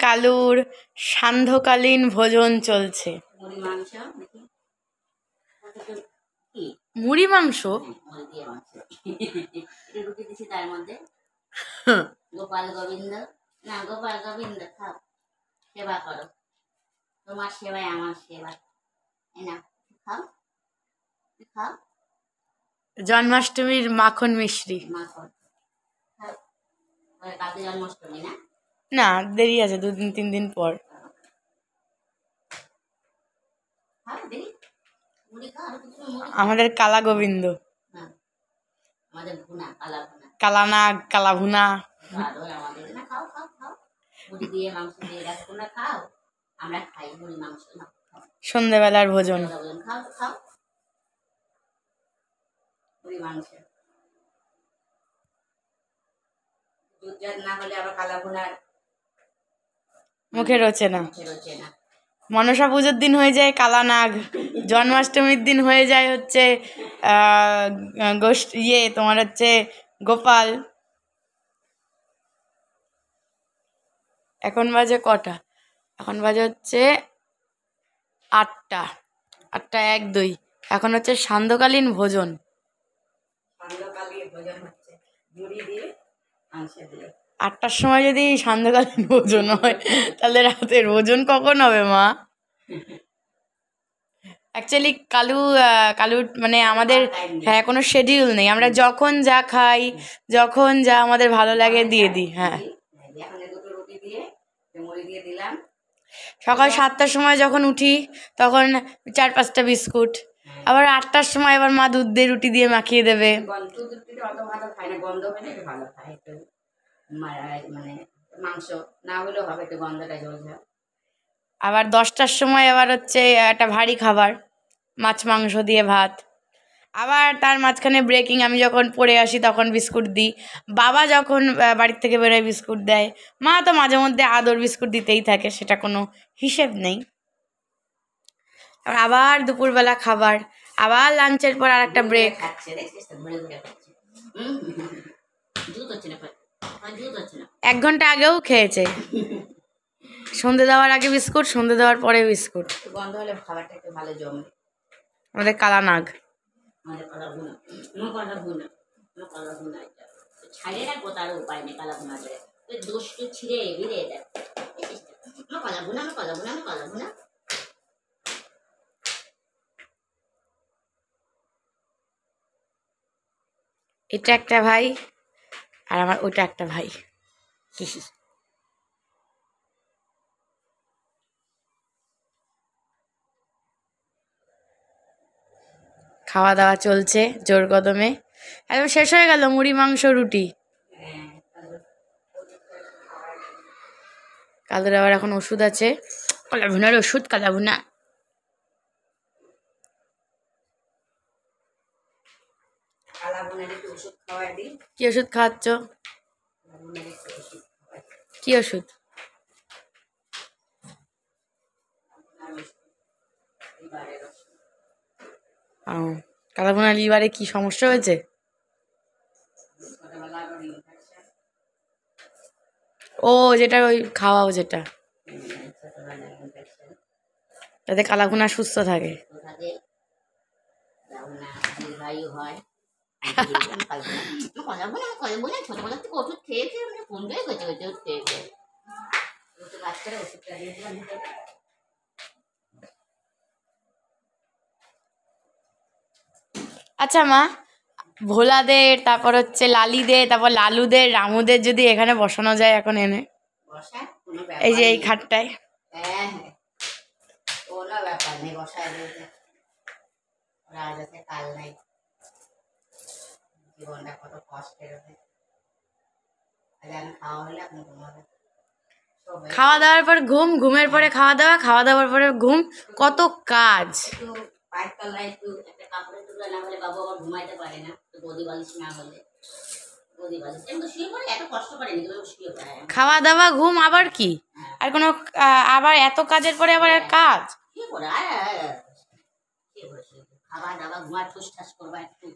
কালুর সান্ধ্যকালীন ভোজন চলছে। মুড়ি মাংস তার মধ্যে গোপাল গোবিন্দ না গোপাল গোবিন্দ খাও, সেবা করো, তোমার সেবায় আমার সেবা, না খাও খাও। জন্মাষ্টমীর মাখন মিশ্রি। মাখন কালকে জন্মাষ্টমী না? না, দেরি আছে, 2-3 দিন পর। আমাদের কালা গোবিন্দ, কালানাগ, কালা ভুনা। সন্ধ্যেবেলার ভোজন। মুখে রোচে না। মনসা পুজোর দিন হয়ে যায় কালানাগ, জন্মাষ্টমীর দিন হয়ে যায় হচ্ছে তোমার হচ্ছে গোপাল। এখন বাজে কটা? এখন বাজে হচ্ছে 8টা 8:01 এখন হচ্ছে সান্ধ্যকালীন ভোজন। 8টার সময় যদি সান্ধ্যকালীন ভোজন হয় তাহলে রাতের ভোজন কখন হবে মা? অ্যাকচুয়ালি কালুর মানে আমাদের কোনো শিডিউল নেই, আমরা যখন যা খাই, যখন যা আমাদের ভালো লাগে দিয়ে দিই। হ্যাঁ, সকাল 7টার সময় যখন উঠি তখন 4-5টা বিস্কুট, আবার 8টার সময় আবার মা দুধ দিয়ে রুটি দিয়ে মাখিয়ে দেবে। আবার 10টার সময় আবার হচ্ছে একটা ভারী খাবার, মাছ মাংস দিয়ে ভাত। আবার তার মাঝখানে ব্রেকিং, আমি যখন পড়ে আসি তখন বিস্কুট দিই, বাবা যখন বাড়ির থেকে বেরোয় বিস্কুট দেয়, মা তো মাঝে মধ্যে আদর বিস্কুট দিতেই থাকে, সেটা কোনো হিসেব নেই। আবার দুপুরবেলা খাবার, আবার লাঞ্চের পর আর একটা ব্রেক। 1 ঘন্টা আগেও খেয়েছে, সন্ধে দেওয়ার আগে বিস্কুট, সন্ধে দেওয়ার পরে বিস্কুট। গন্ধ হলে খাবারটা একটু ভালো জমে। আমাদের কালানাগ, ছাড়িয়ে রাখবো, তার উপায় নেই। কালা ভুনা করে দোষটু ছিঁড়ে বেরিয়ে দেয়। কলা ভুনা, কলা ভুনা, কলা ভুনা। এটা একটা ভাই আর আমার ওটা একটা ভাই। খাওয়া দাওয়া চলছে জোর কদমে। একদম শেষ হয়ে গেল মুড়ি মাংস রুটি। কালুর আবার এখন ওষুধ আছে, কালা ভুনার ওষুধ, কালা ভুনা। কি ওষুধ খাওয়াচ্ছ? কি ওষুধ? কালা ভুনা লিভারে কি সমস্যা হয়েছে? ও যেটা ওই খাওয়াও, যেটা যাতে কালা ভুনা সুস্থ থাকে। আচ্ছা মা, ভোলাদের, তারপর হচ্ছে লালিদের, তারপর লালুদের, রামুদের যদি এখানে বসানো যায় এখন এনে, এই যে এই খাটটায়। কোনো ব্যাপার নেই, বসায় দিয়েছে। রাজ আছে কাল নাই, জীবনটা কত কষ্টের। খাওয়া হলে আপনি ঘুমাবেন, খাওয়া দাওয়ার পর ঘুম, ঘুমের পরে খাওয়া দাওয়া, খাওয়া দাওয়ার পরে ঘুম, কত কাজ। পায়ের তলায় একটু একটা কাপড়ের টুকরা না হলে বাবু আবার ঘুমাইতে পারে না, গদি বালিশ না হলে। গদি বালিশ কিন্তু শুয়ে পড়ে এত কষ্ট করে নি, শুয়ে পড়ে খাওয়া দাওয়া ঘুম, আবার কি আর কোনো, আবার এত কাজের পরে আবার কাজ। শুয়ে পড়ে খাওয়া দাওয়া ঘুমার ঠুস ঠাস করবা একটু,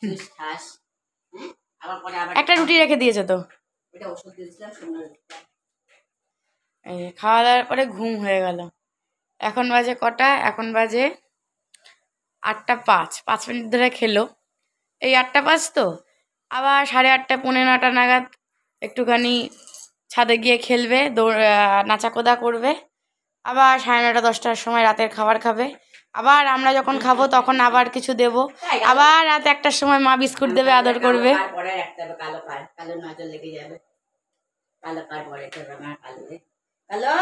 ঠুস ঠাস। আবার পরে আবার একটা রুটি রেখে দিয়েছে তো, এটা ওষুধ দিয়েছিলাম, সুন্দর এই খাওয়া দাওয়ার পরে ঘুম হয়ে গেল। এখন বাজে কটা? এখন বাজে 8টা 5, 5 মিনিট ধরে খেলো। এই 8টা 5 তো আবার 8:30 পৌনে 9টা নাগাদ একটুখানি ছাদে গিয়ে খেলবে, নাচাকোদা করবে। আবার 9:30 10টার সময় রাতের খাবার খাবে। আবার আমরা যখন খাবো তখন আবার কিছু দেবো। আবার রাত 1টার সময় মা বিস্কুট দেবে, আদর করবে। পরে রাখতে হবে, কালো কার, কালো নজর লেগে যাবে। কালো কার পরে কালো রে, কালো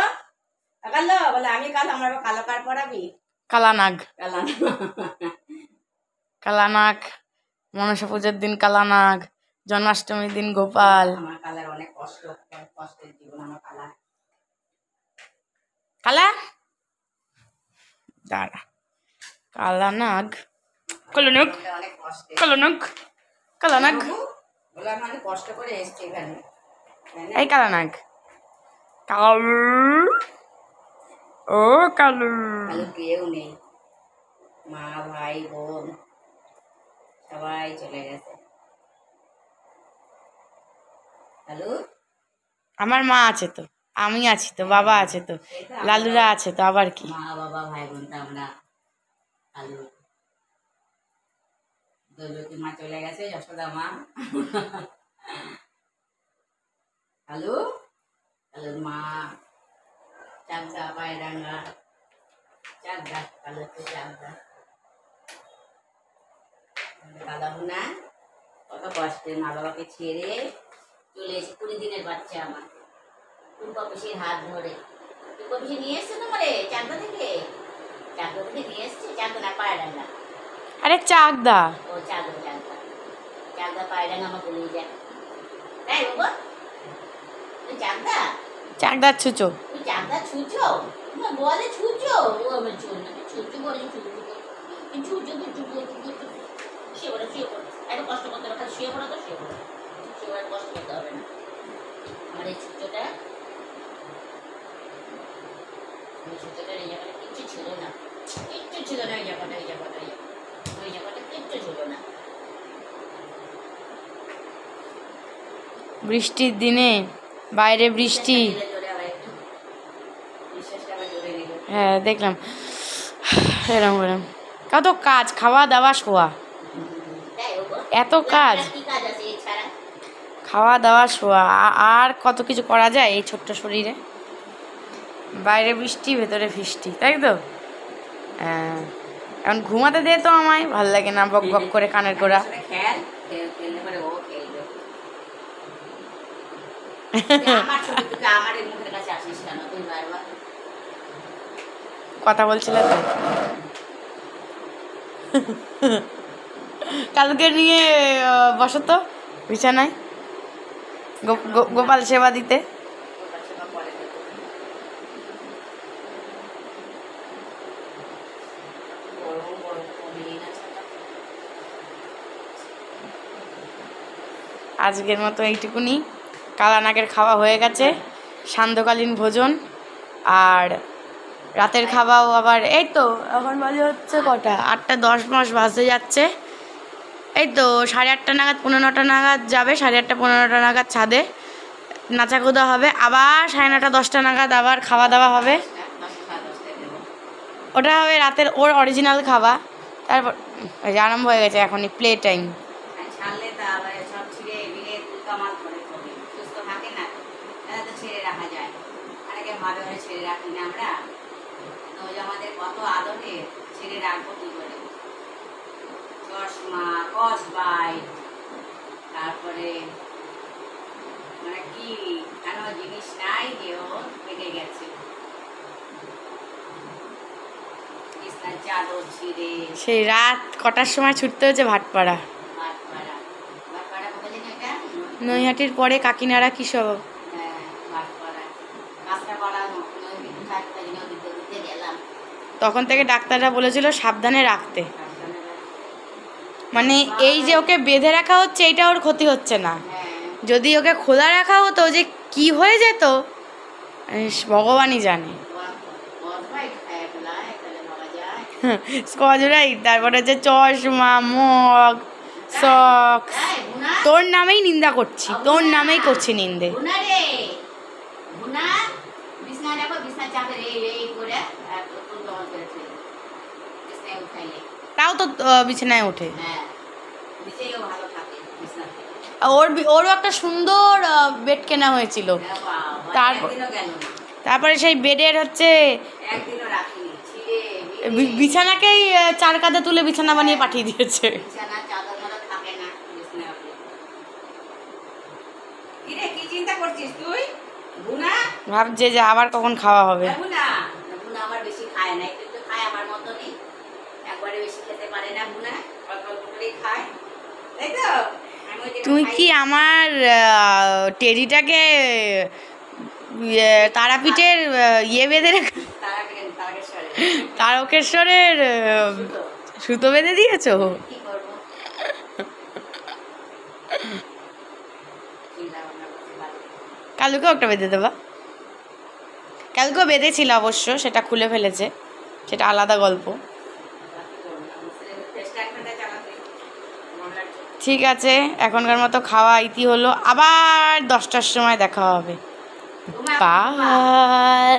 কালো বলে আমি কালো, আমার কালো কার পরাবি? কালানাগ, কালান কালানাগ, মনসা পুজোর দিন কালানাগ, জন্মাষ্টমীর দিন গোপাল। আমার কালার অনেক কষ্ট, কষ্টের জীবন আমার কালার। কালা দাঁড়া, কালানাগ, কালানাগ, অনেক কষ্টে, কালানাগ, কালানাগ, বলে মানে কষ্ট করে এসছে এখানে। এই কালানাগ, কালু, ও কালু। কালু কেউ নেই, মা ভাই বোন সবাই চলে গেছে। কালু আমার মা আছে তো, আমি আছি তো, বাবা আছে তো, লালুরা আছে তো, আবার কি? মা বাবা ভাই বোন তো আমরা। কালু দৌলতী মা চলে গেছে, যশোদা মা। কালু, কালুর মা চাকদা, পায়রাঙ্গা, চাকদা, কালু তো চাকদা। কালাবো না, কত কষ্টে মা বাবাকে ছেড়ে চলে এসে 20 দিনের বাচ্চা আমার টুম্পা পিসির হাত ধরে। টুম্পা পিসি নিয়ে এসছে তোমারে চাকদা থেকে, চাকদা থেকে নিয়ে এসছে। চাকদা না পায়রাঙ্গা? আরে চাকদা। ও চাকদা, চাকদা, চাকদা পায়রাঙ্গা আমার বলেই যায়। তাই বাবা, তুই চাকদা, চাকদা ছুচো। তুই চাকদা ছুঁচো? তোমার বলে ছুঁচো? ও আমার চোর না, ছুঁচো বলে, ছুঁচো ছুঁচো ছুঁচো। শুয়ে পড়ো, শুয়ে পড়ো, এত কষ্ট করতে হবে? শুয়ে পড়ো তো, শুয়ে পড়ো, শুয়ে পড়ে কষ্ট করতে হবে না। আমার এই ছুঁচোটা, ওই ছুঁচোটার এই জায়গাটা কিচ্ছু ছিল না, কিচ্ছু ছিল না। ওই জায়গাটা, ওই জায়গাটা, ওই জায়গাটা কিচ্ছু ছিল না। বৃষ্টির দিনে বাইরে বৃষ্টি। হ্যাঁ দেখলাম, এরম এরম কত কাজ, খাওয়া দাওয়া শোয়া, এত কাজ, খাওয়া দাওয়া শোয়া, আর কত কিছু করা যায় এই ছোট্ট শরীরে। বাইরে বৃষ্টি, ভেতরে ফিষ্টি, তাই তো? হ্যাঁ, এখন ঘুমাতে দে তো, আমায় ভাল লাগে না বক বক করে কানের গোড়া। কথা বলছিল তো, কালকে নিয়ে বসো তো বিছানায়, গোপাল সেবা দিতে। আজকের মতো এইটুকুনি। কালানাগের খাওয়া হয়ে গেছে, সান্ধ্যকালীন ভোজন। আর রাতের খাওয়াও আবার এই তো, এখন বাজে হচ্ছে কটা? 8টা 10 বাজতে যাচ্ছে। এই তো 8:30 নাগাদ, 9:45 নাগাদ যাবে, 8:30 9:45 নাগাদ ছাদে নাচাকুদা হবে। আবার 9:30 10টা নাগাদ আবার খাওয়া দাওয়া হবে। ওটা হবে রাতের ওর অরিজিনাল খাওয়া। তারপর আরম্ভ হয়ে গেছে এখনই প্লে টাইম। ছেড়ে রাখি না আমরা, আমাদের কত আদরে ছেড়ে রাখবো কি করে? চশমা, কসবাইট, তারপরে মানে কি কেন জিনিস নাই যে ও পেটে গেছে। বিছনার চাদর ছিঁড়ে সেই রাত কটার সময় ছুটতে হয়েছে ভাটপাড়া। ভাটপাড়া, ভাটপাড়া কোথায় জানি এটা? নৈহাটির পরে কাকিনাড়া কি সব। হ্যাঁ, ভাটপাড়া, কাঁচরাপাড়া, নৈহাটি থাকতে দিতে গেলাম। তখন থেকে ডাক্তাররা বলেছিল সাবধানে রাখতে, মানে এই যে ওকে বেঁধে রাখা হচ্ছে এইটা ওর ক্ষতি হচ্ছে না। যদি ওকে খোলা রাখা হতো যে কি হয়ে যেত ভগবানই জানে। স্কচ ব্রাইট, তারপরে হচ্ছে চশমা, মগ, সক্স। তোর নামেই নিন্দা করছি, তোর নামেই করছি নিন্দে। চাপে এই করে তুলতে আমার করে ফেলে বিছনায় উঠাইলে। তাও তো বিছানায় ওঠে। হ্যাঁ, নিচেও ভালো থাকে বিছনাতে। ওরও একটা সুন্দর বেড কেনা হয়েছিল। তারপর একদিনও গেল না, তারপরে সেই বেডের হচ্ছে একদিনও রাখিনি, ছিঁড়ে বিছানাকেই 4 কাঁধে তুলে বিছানা বানিয়ে পাঠিয়ে দিয়েছে। বিছানা চাদর মাদর থাকে না বিছনায় উঠলে। কিরে কি চিন্তা করছিস তুই? বুনা ভাবছে যে আবার কখন খাওয়া হবে। বুনা বুনা আমার বেশি খায় না, একটু একটু খায় আমার মতনই, একবারে বেশি খেতে পারে না বুনা, অল্প অল্প করেই খায়, তাই তো? আমি ওই যে তুই কি আমার টেডিটাকে তারাপীঠের বেঁধে রেখে তারকেশ্বরের সুতো বেঁধে দিয়েছো? কি করবো, চিন্তা ভাবনা করতে পারি। কালকেও একটা বেঁধে দেবা। কালকেও বেঁধেছিল অবশ্য, সেটা খুলে ফেলেছে, সেটা আলাদা গল্প। ঠিক আছে, এখনকার মতো খাওয়া ইতি হলো, আবার 10টার সময় দেখা হবে। বাই।